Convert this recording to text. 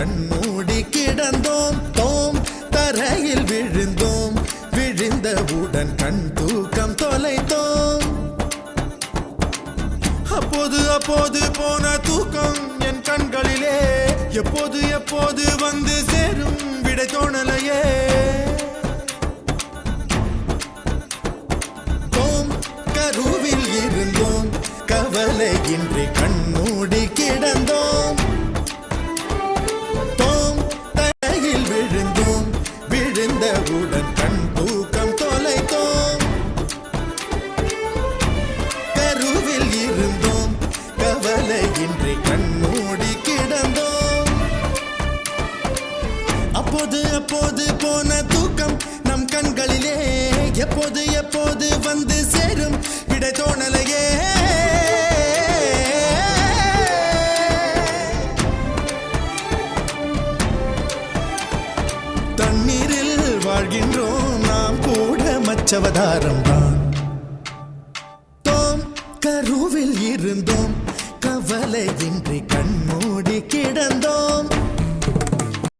கண்மூடி கிடந்தோம். தோம் தரையில் விழுந்தோம். விழுந்தவுடன் கண் தூக்கம் தொலைத்தோம். அப்போது அப்போது போன தூக்கம் என் கண்களிலே எப்போது எப்போது வந்து சேரும் விடை தோணலையே. தோம் கருவில் இருந்தோம். கவலையின்றி கண்மூடி கிடந்தோம். தோம் தரையில் விழுந்தோம். விழுந்தவுடன் கண் தூக்கம் தொலைத்தோம். கருவில் இருந்தோம். கவலையின்றி கண்மூடி கிடந்தோம். அப்போது அப்போது போன தூக்கம் நம் கண்களிலே எப்போது எப்போது வந்து சேரும் விடை தோணலையே. தண்ணீரில் வாழ்கின்றோம் நாம் கூட மச்சவதாரம் தான். தோம் கருவில் இருந்தோம். கவலையின்றி கண்மூடி கிடந்தோம்.